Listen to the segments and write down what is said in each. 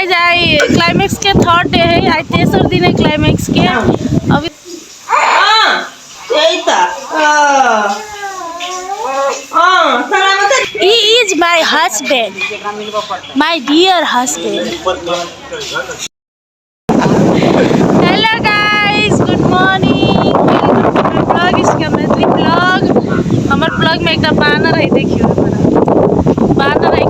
Guys I climax के third day है, आई तेसर दिन है क्लाइमेक्स के अभी। He is my husband, my dear husband. Hello guys, good morning. Blog इसका मैथिली ब्लॉग। हमारे ब्लॉग में एक बानर है, देखियो बानर है।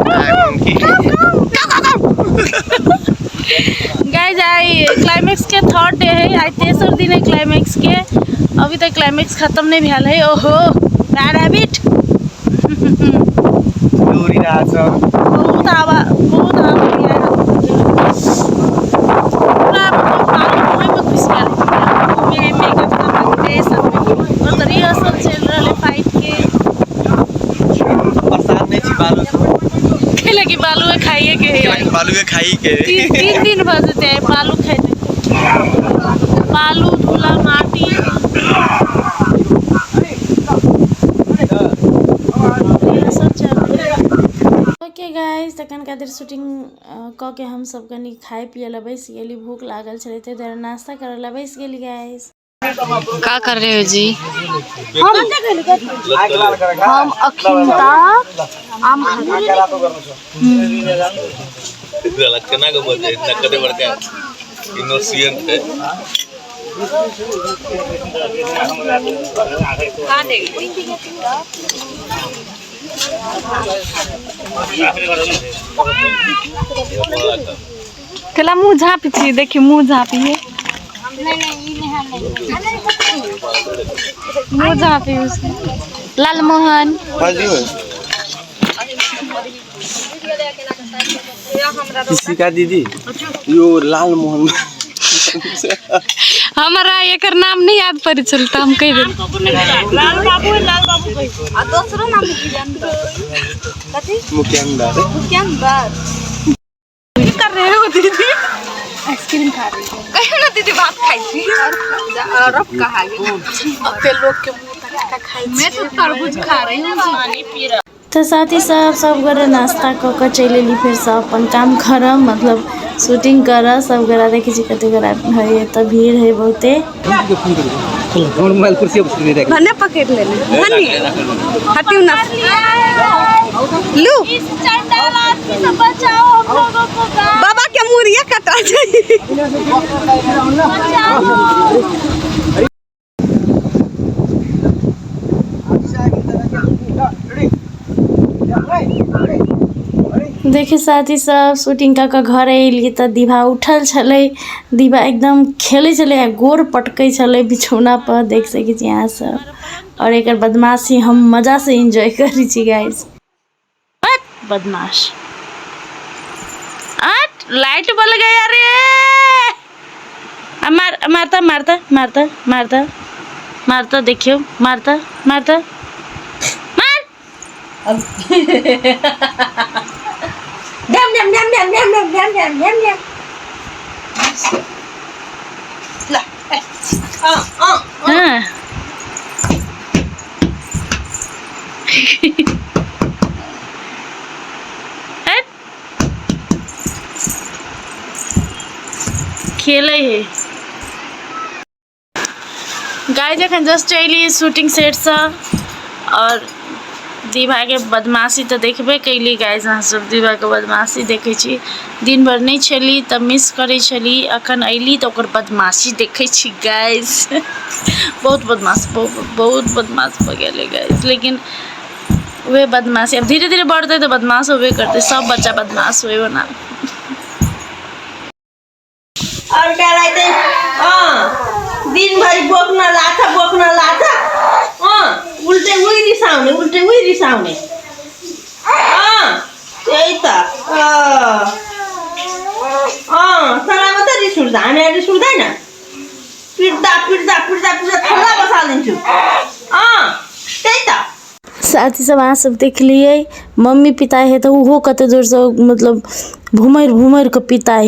गाइज आई क्लाइमेक्स के थर्ड डे है, आई तेसर दिन है क्लाइमेक्स के अभी तक क्लाइमेक्स खत्म नहीं भेल है। ओहो बैड हैबिट। बहुत आवा रिहर्सल चल रहा है फाइट के। लगी बालू खाइए के 3 दिन बजते हैं बालू खाते, बालू धूला माटी। ओके गाइस तखन खातिर शूटिंग क के हम सब कनी खाए पिए ला बैस गेली, भूख लागल छले ते देर नाश्ता करे ला बैस गेली। गाइस क्या कर रहे हो जी? हम अखिंता आम इनोसेंट है। कला मुँह झाँपी छी, देखिए मुँह झाँपी है, मुँह झाँपी उसने। लालमोहन किसी का दीदी यो लालमोहन हमारा एक नाम नहीं याद पड़ी चलता, हम कह दे लाल बाबू आ दूसरा नाम कथी मुकेंदर कर रहे हो दीदी? आइसक्रीम खा रही हो? कहीं ना दीदी बात खाई थी और अब कहा गई अब के लोग के मुंह तक खाई। मैं तो तरबूज खा रही हूं, पानी पी रहा। तो साथी सब गरे नाश्ता क चले ली, फिर सब अपन काम कर मतलब शूटिंग कर सब गरा देखी छी कते गरा है त भीड़ है बहुते। मोबाइल कुर्सी पर सुन दे धन्य पकड़ ले धन्य हटियो ना लू इस चंडाल आदमी से बचाओ हम लोगों को। बाबा के मुरिया कटा जाए देखिए साथी सब शूटिंग का घर अलिए तो दीवा उठल छले, दीवा एकदम खेले छले, गोर पटके छले बिछौना पर, देख सके छी यहाँ सब। और एक बदमाशी हम मजा से एंजॉय करी छी गाइस। बदमाश लाइट बल गया रे, मारता मारता मारता मारता मारता, देखियो मारता मारता मार डम डम डम डम डम डम डम डम डम डम ला हां खेले है गाइस। एखन जस्ट चली शूटिंग सेट से और दीवा के बदमाशी तो देखबे कैली गाइस। अहाँ सब दीवा के बदमाशी देखे छी, दिन भर नहीं छली तब मिस करे छली, अखन अली तो ओकर बदमाशी देखे छी गाइस। बहुत बदमाश बहुत बदमाश हो गए गाइस, लेकिन वे बदमाशी अब धीरे धीरे बढ़ते तो बदमाश होबे करते, सब बच्चा बदमाश हुए ना। और क्या रहते दिन भर बोकना लाथा उल्टे वही रिसाउने त्यही त सलाम त रिस उठ्दा हामी रिस उठ्दैन, पिट्दा पिट्दा पिट्दा पिट्दा थल्ला बसालिदिन्छु त्यही त। साथी सब अहाँ सब देख लिए मम्मी पिता है तो वो कते जोर से मतलब भूमर भूमर के पिता है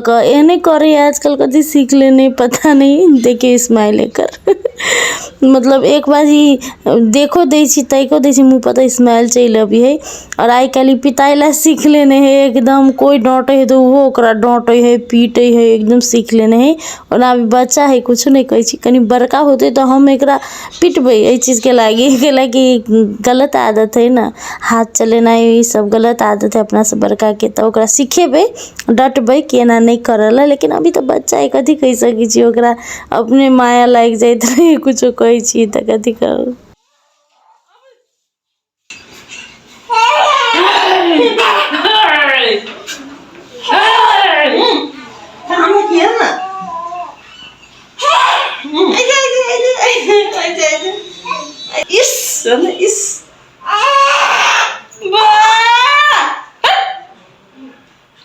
का एने करे आजकल कभी सीख लेने पता नहीं। देखिए स्माइल लेकर मतलब एक बार ही देखो देसी तैको देसी मुँह पता स्माइल चाहिए अभी है। और आई काली पिताइला सीख लेने है एकदम, कोई डांटे है तो वो ओकरा डांटे है पीटे है एकदम सीख लेने है। और अभी बच्चा है कुछ नहीं कही कहीं बड़का होते तो हम एकरा पिटबे ये चीज़ के लागी गलत आदत है ना, हाथ चलेना ये सब गलत आदत है अपना से बड़का के, तो ओकरा सीखेबे डटबे कि एना नहीं करला। लेकिन अभी तो बच्चा है कथी कह सकी छी, ओकरा अपने माया लाग जाइत रहे कुछ कही छी तो कथी करू।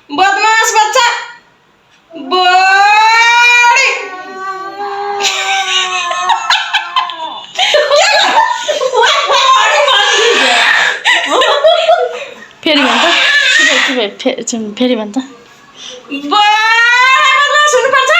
बदमाश बच्चा बड़ी फेरि भन्छ फेरि भन्छ बदमाश हुनुपर्छ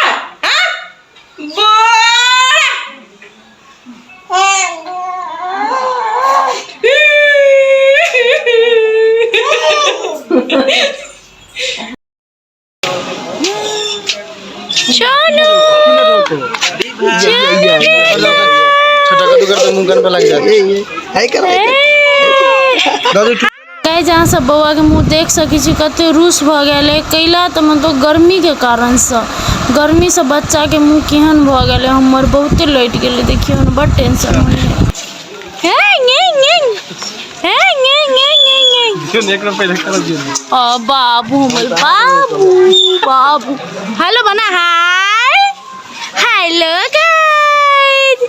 जहाँ से बौआ के मुँह देख सकी कते रूस भ गए कैला तो मतलब गर्मी के कारण से, गर्मी से बच्चा के मुँह केहन भ गए हमर बहुते लैट गए। देखियो न बड़ टेंशन बाबू हमर बाबू बाबू। हेलो बना हाय हेलो गाइस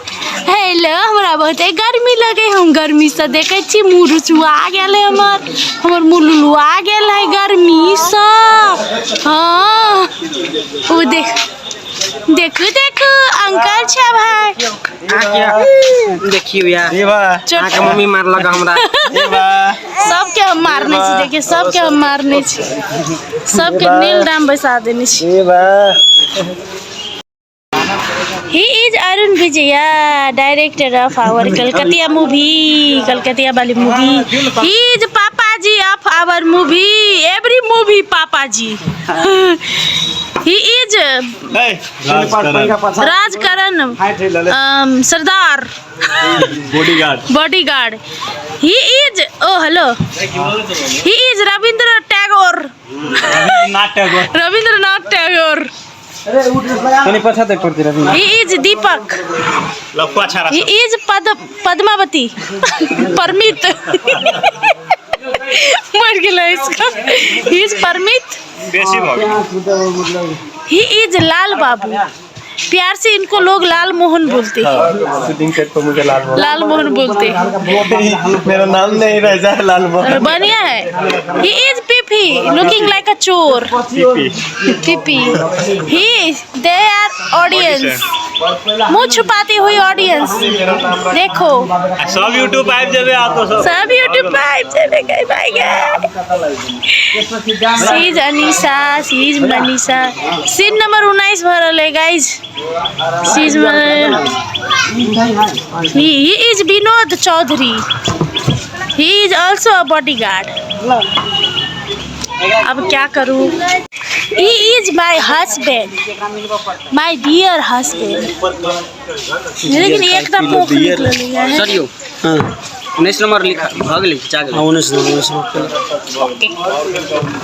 हेलो। हमरा बहुते गर्मी लगे, हम गर्मी से देखे छी मुँह रुचुआ गेल हमर मुँह लुलुआ गेल है गर्मी से। हाँ वो देखू देखू अंकल छे भाई देखियो यार के मम्मी मार लगा हमरा सबके हम मारने छी। देखिए सबके हम मारने छी, सबके नील नाम बैसा देने छी। He is Arun Vijaya, director of our Kolkata movie, Kolkata Bali movie. He is Papaji of our movie, every movie Papaji. He is Raj Karan, Sardar, bodyguard. He is, oh hello, he is Rabindranath Tagore. Rabindranath Tagore. He is Deepak. He is Padmavati. Parmit. मर गया इसका। He is Parmit. He is लाल बाबू। प्यार से इनको लोग लाल मोहन बोलते हैं। Shooting set पर मुझे लाल मोहन बोलते हैं। मेरा नाम नहीं रह जाए लाल मोहन। बढ़िया है। He is Pipi, looking like a चोर। Pipi. He, they are audience। मुँह छुपाती हुई ऑडियंस देखो। सब यूट्यूब आइब जाबे आपको सब यूट्यूब पे आइब जाबे गए भाई गए। सीज अनीसा, सीज मनीषा, सीन नंबर 19 भरल है गाइस। सीज he is Vinod Chaudhary. He is also a bodyguard. अब क्या करूँ? He is my husband, my dear husband. लेकिन एक ना पोख निकल है। सर यो 19 नंबर लिखा भाग लिख जाग 19 नंबर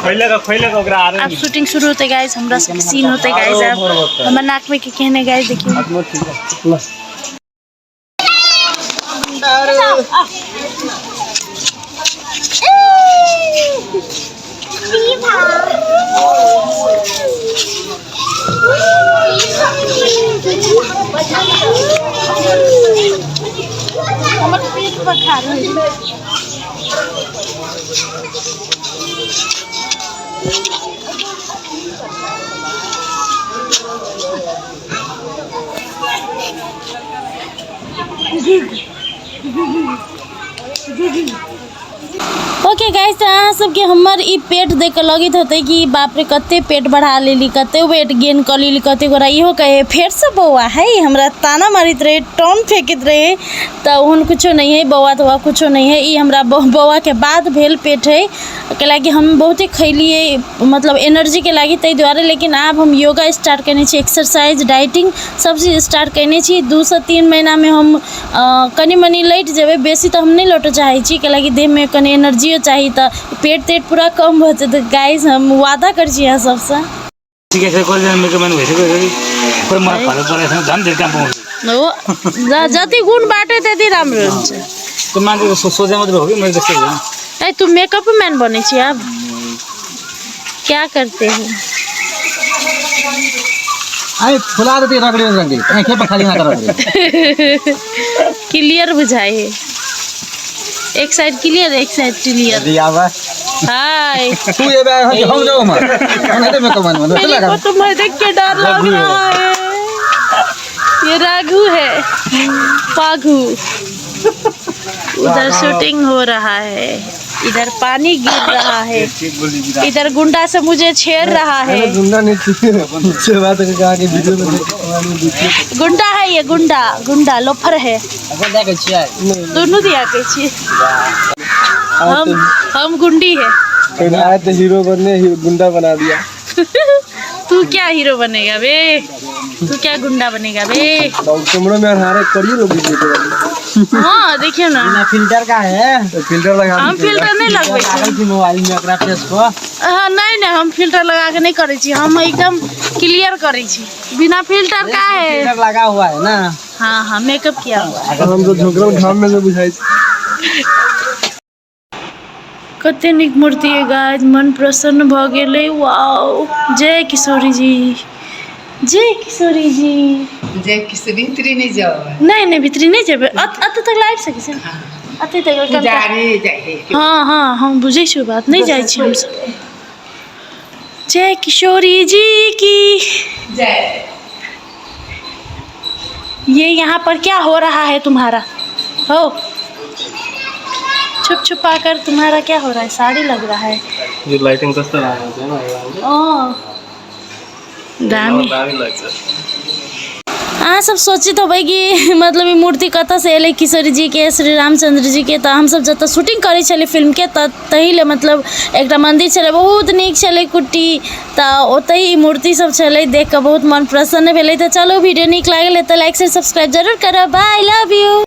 खैले का ओकरा आ रहा। अब शूटिंग शुरू होते गाइस, हमरा सब सीन होते गाइस। अब हमर नाक में के कहने गाइस देखिए। हमर पेट पखा रहे ओ ओके गाइस, तो अहाँ सबके हमर ई पेट देख के लगित होते कि बाप रे कते पेट बढ़ा लेली, कते वेट गेन कर लेली, कते गोरा इहो कहे फेर से बौआ है हमरा ताना मारित रहे, टोन फेंकित रहे। तो उन कुछो नहीं है, बौआ तो कुछो नहीं है, ई हमरा बौआ के बाद भेल पेट है के लागी हम बहुते खैलिए, मतलब एनर्जी के लागी तै द्वारे। लेकिन अब हम योगा स्टार्ट करने छी, एक्सरसाइज डाइटिंग सब चीज स्टार्ट करने छी। 2 से 3 महीना में हम कनी मनी लौट जेबे, बेसी तो हम नहीं लौटे चाहे छी के लागी देह में कनी एनर्जियो चाहिए, तो पेट तेट पूरा कम होते। तो गाइस हम वादा कर छी यहाँ सबसे ठीक है कर जाने में मन भइसक्यो पर मलाई फरक परेछ झन् धेरै काम पाउँछु हो जति गुण बाटे त्यति राम्रो हुन्छ। तो मान्छेको सोचे मात्र हो कि मैले जस्तो हो। ए तू मेकअप मैन बने छी अब क्या करते हो? आई फुला देती रगड़ी रंगी आंखें पर खाली ना कर क्लियर बुझाए है, एक साइड क्लियर एक साइड क्लियर। दिया बा हाय तू ये बे हम जाओ मत मैं तो मेकअप मैन बन मेरे को तो मैं देख के डर लग रहा है। ये राघु है, पाघु। उधर शूटिंग हो रहा है, इधर पानी गिर रहा है, इधर गुंडा से मुझे छेड़ रहा है। गुंडा नहीं पीछे बात है कहा कि वीडियो में गुंडा है ये, गुंडा गुंडा लोफर है। अगर देखे छियै दोनों दिया के छी हम गुंडी है। आए तो हीरो बनने गुंडा बना दिया। तू क्या हीरो बनेगा बे? तू क्या गुंडा बनेगा बे? कैमरा में हमारे करिए लोग। हाँ देखिए ना, बिना फिल्टर का है, तो फिल्टर लगा हम फिल्टर नहीं लगबे लागल छी मोबाइल में एकरा फेस को। हाँ नहीं हम फिल्टर लगा के नहीं करे छी, हम एकदम क्लियर करे छी बिना फिल्टर का है। फिल्टर लगा हुआ है ना। हाँ हाँ मेकअप किया हुआ है। हम तो झोकरा घाम में से बुझाई कते निक मूर्ति है गाइस, मन प्रसन्न भ गेलै। वाओ, जय किशोरी जी, जय किशोरी जी। जे किसी भीतरी नहीं जाओ, नहीं भीतरी नहीं जेबे, अत तक लाइव सके छै अते तक पुजारी जाए। हाँ हाँ हम बुझे छी बात, नहीं जाए छी हम सब। जय किशोरी जी की जय। ये यहाँ पर क्या हो रहा है तुम्हारा? हो छुप छुपा कर तुम्हारा क्या हो रहा है? साड़ी लग रहा है जो लाइटिंग कस्तो लाग्छ हैन ओ दामी लाग्छ। अहाँ सब सोचित होबै कि मतलब ई मूर्ति कतऽ से एलै किशोरी जी के, श्री रामचंद्र जी के। तो हम सब जतऽ शूटिंग करै छलै फिल्म के तही ले मतलब एकटा मंदिर छलै, बहुत नीक छलै कुट्टी, तऽ ओतही ई मूर्ति सब छलै, देख कऽ बहुत मन प्रसन्न भेलै। तऽ चलो वीडियो नीक लागल तऽ लाइक से सब्सक्राइब जरूर करब। Bye, love you.